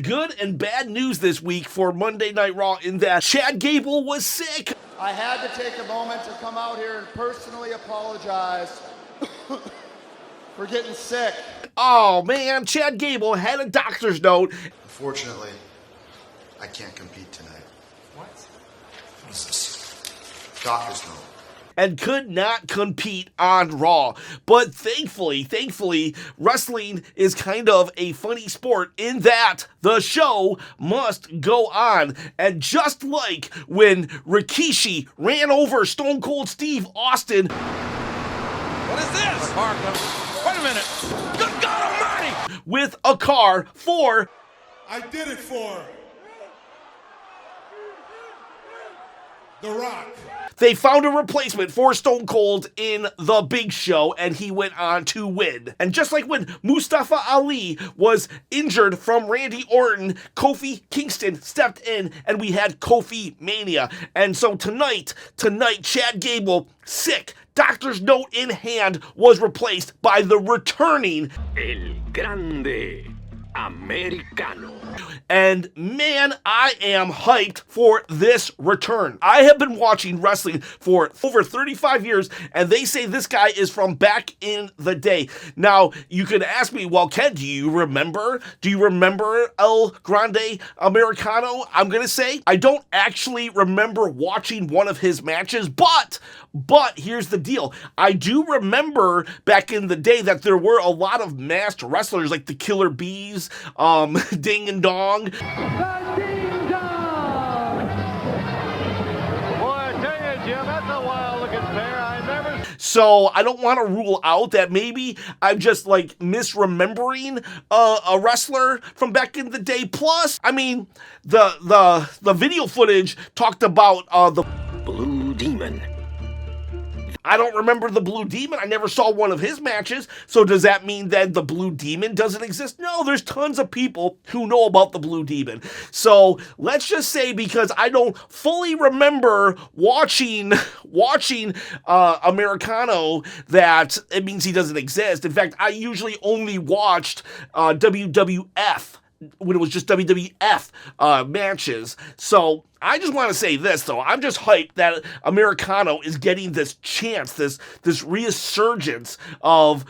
Good and bad news this week for Monday Night Raw in that Chad Gable was sick. I had to take a moment to come out here and personally apologize for getting sick. Oh man, Chad Gable had a doctor's note. Unfortunately, I can't compete tonight. What? What is this? Doctor's note. And could not compete on Raw. But thankfully, wrestling is kind of a funny sport in that the show must go on. And just like when Rikishi ran over Stone Cold Steve Austin. What is this? Wait a minute. Good God Almighty! With a car for... I did it for The Rock. They found a replacement for Stone Cold in The Big Show, and he went on to win. And just like when Mustafa Ali was injured from Randy Orton, Kofi Kingston stepped in, and we had Kofi Mania. And so tonight, Chad Gable, sick, doctor's note in hand, was replaced by the returning El Grande Americano. And man, I am hyped for this return. I have been watching wrestling for over 35 years, and they say this guy is from back in the day. Now, you could ask me, well, Ken, do you remember El Grande Americano? I'm going to say I don't actually remember watching one of his matches, but here's the deal. I do remember back in the day that there were a lot of masked wrestlers like the Killer Bees, Ding and Dong. The Ding Dong! Boy, I tell you, Jim, that's a wild-looking pair. I never... So I don't want to rule out that maybe I'm just like misremembering a wrestler from back in the day. Plus, I mean, the video footage talked about the Blue Demon. I don't remember the Blue Demon. I never saw one of his matches. So does that mean that the Blue Demon doesn't exist? No, there's tons of people who know about the Blue Demon. So let's just say, because I don't fully remember watching Americano, that it means he doesn't exist. In fact, I usually only watched WWF when it was just WWF matches. So I just want to say this, though. I'm just hyped that Americano is getting this chance, this resurgence of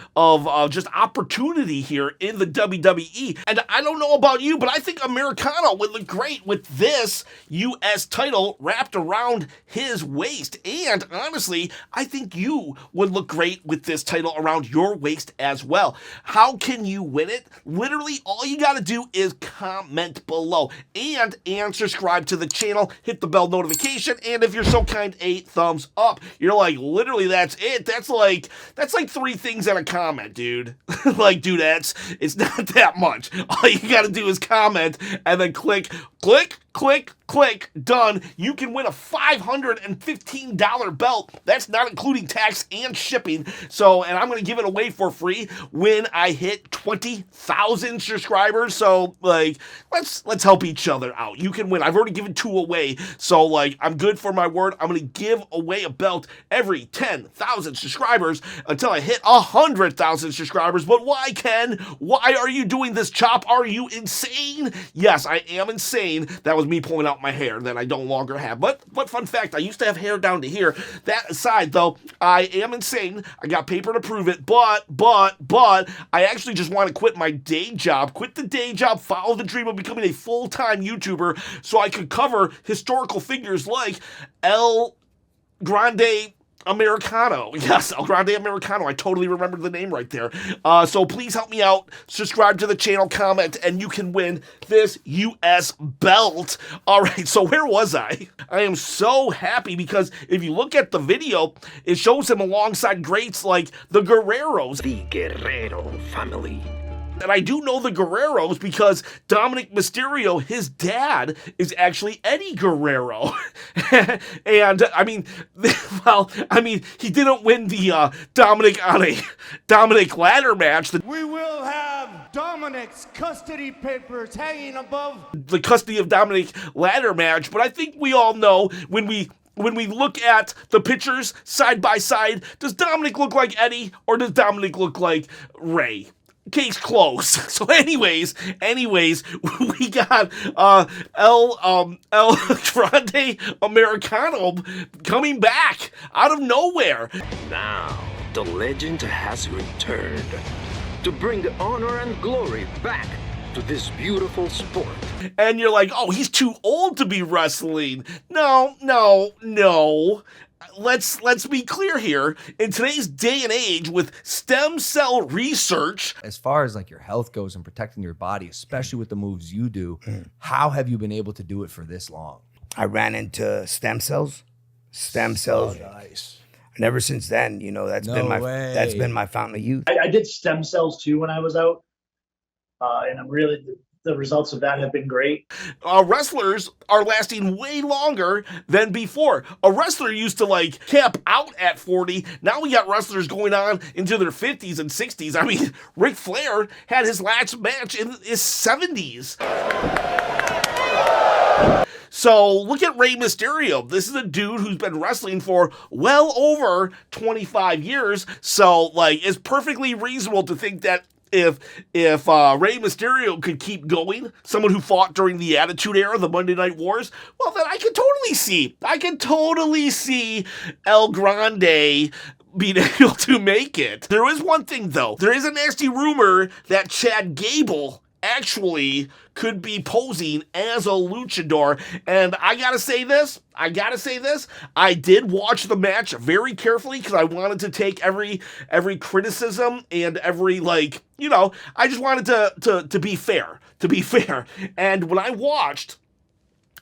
just opportunity here in the WWE. And I don't know about you, but I think Americano would look great with this U.S. title wrapped around his waist. And honestly, I think you would look great with this title around your waist as well. How can you win it? Literally, all you got to do is comment below and subscribe to the channel. Hit the bell notification, and if you're so kind, a thumbs up. You're like, literally, that's it. That's like 3 things in a comment, dude. Like, dude, it's not that much. All you gotta do is comment and then click, done. You can win a $515 belt. That's not including tax and shipping. So, and I'm going to give it away for free when I hit 20,000 subscribers. So, like, let's help each other out. You can win. I've already given 2 away. So, like, I'm good for my word. I'm going to give away a belt every 10,000 subscribers until I hit 100,000 subscribers. But why, Ken? Why are you doing this, Chop? Are you insane? Yes, I am insane. That was me pulling out my hair that I no longer have. But fun fact, I used to have hair down to here. That aside, though, I am insane. I got paper to prove it. But I actually just want to quit my day job. Quit the day job, follow the dream of becoming a full-time YouTuber so I could cover historical figures like El Grande Americano. Yes, El Grande Americano. I totally remembered the name right there. So please help me out. Subscribe to the channel, comment, and you can win this U.S. belt. All right, so where was I? I am so happy because if you look at the video, it shows him alongside greats like the Guerreros. The Guerrero family. And I do know the Guerreros because Dominic Mysterio, his dad, is actually Eddie Guerrero. And, I mean, he didn't win the Dominic ladder match. We will have Dominic's custody papers hanging above The custody of Dominic ladder match. But I think we all know when we look at the pictures side by side, does Dominic look like Eddie or does Dominic look like Ray? case closed. So anyways, we got El Grande Americano coming back out of nowhere. Now, the legend has returned to bring honor and glory back to this beautiful sport. And you're like, oh, he's too old to be wrestling. No. Let's be clear here. In today's day and age, with stem cell research, as far as like your health goes and protecting your body, especially with the moves you do, how have you been able to do it for this long? I ran into stem cells. Nice. And ever since then, that's been my fountain of youth. I did stem cells too when I was out, and I'm really the results of that have been great. Wrestlers are lasting way longer than before. A wrestler used to cap out at 40. Now we got wrestlers going on into their 50s and 60s. I mean, Ric Flair had his last match in his 70s. So look at Rey Mysterio. This is a dude who's been wrestling for well over 25 years. So it's perfectly reasonable to think that if Rey Mysterio could keep going, someone who fought during the Attitude Era, the Monday Night Wars, well, then I can totally see El Grande being able to make it. There is one thing, though. There is a nasty rumor that Chad Gable actually could be posing as a luchador, and I gotta say this, I did watch the match very carefully because I wanted to take every criticism and every I just wanted to be fair, and when I watched,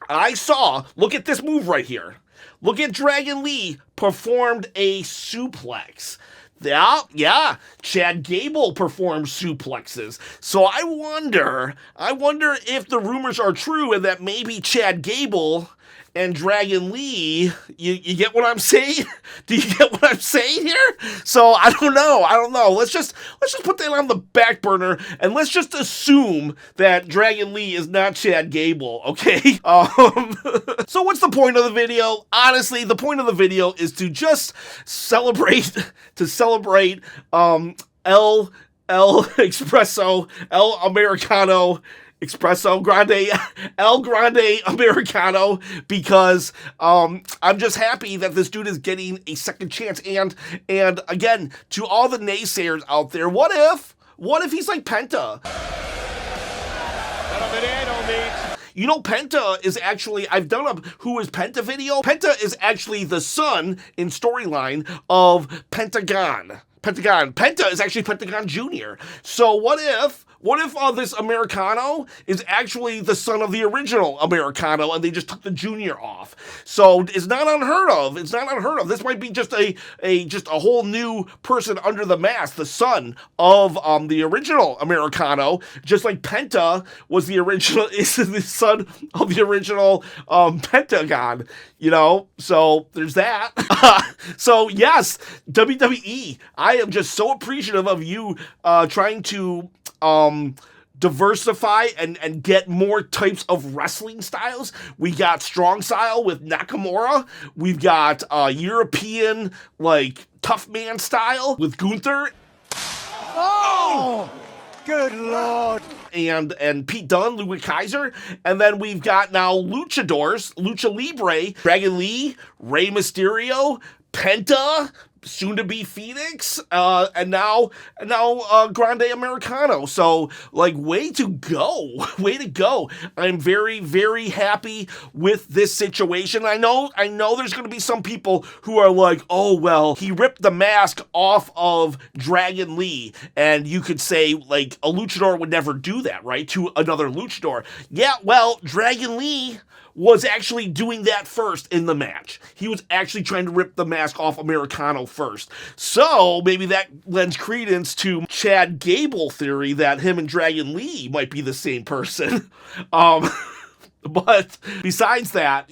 I saw, look at this move right here, look at Dragon Lee performed a suplex. Yeah, Chad Gable performs suplexes. So I wonder if the rumors are true and that maybe Chad Gable and Dragon Lee, you get what I'm saying? Do you get what I'm saying here? So I don't know. Let's just put that on the back burner and let's just assume that Dragon Lee is not Chad Gable, okay? So what's the point of the video? Honestly, the point of the video is to just celebrate El Espresso, El Americano, El Grande Americano, because I'm just happy that this dude is getting a second chance. And again, to all the naysayers out there, what if he's like Penta? Penta is actually, I've done a Who is Penta video. Penta is actually the son in storyline of Pentagon. Penta is actually Pentagon Jr. So what if this Americano is actually the son of the original Americano and they just took the Junior off? So it's not unheard of. This might be just a whole new person under the mask, the son of the original Americano, just like Penta was the son of the original Pentagon, so there's that. So yes, WWE, I am just so appreciative of you trying to diversify and get more types of wrestling styles. We got strong style with Nakamura. We've got European tough man style with Gunther. Oh, good Lord. And Pete Dunne, Ludwig Kaiser, and then we've got now luchadors, Lucha Libre, Dragon Lee, Rey Mysterio, Penta, soon to be Phoenix, and now Grande Americano. So way to go. I'm very, very happy with this situation. I know there's going to be some people who are like, oh, well, he ripped the mask off of Dragon Lee, and you could say a luchador would never do that, right, to another luchador. Yeah, well, Dragon Lee was actually doing that first in the match. He was actually trying to rip the mask off Americano first. So maybe that lends credence to Chad Gable theory that him and Dragon Lee might be the same person. But besides that,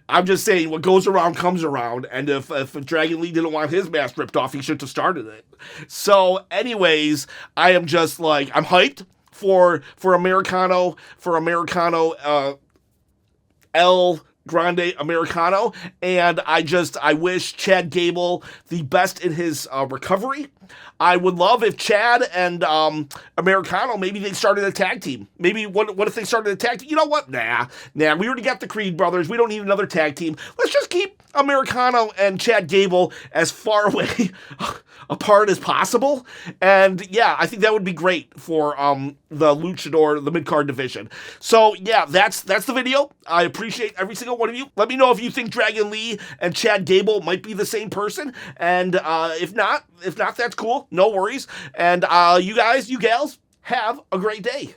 I'm just saying what goes around comes around. And if Dragon Lee didn't want his mask ripped off, he should have started it. So anyways, I am just I'm hyped for Americano, El Grande Americano, and I wish Chad Gable the best in his recovery. I would love if Chad and Americano, maybe they started a tag team. Maybe what if they started a tag team? You know what? Nah. We already got the Creed brothers. We don't need another tag team. Let's just keep Americano and Chad Gable as far away apart as possible. And yeah, I think that would be great for the Luchador, the mid-card division. So yeah, that's the video. I appreciate every single one of you. Let me know if you think Dragon Lee and Chad Gable might be the same person. And if not, that's cool. No worries. And you guys, you gals, have a great day.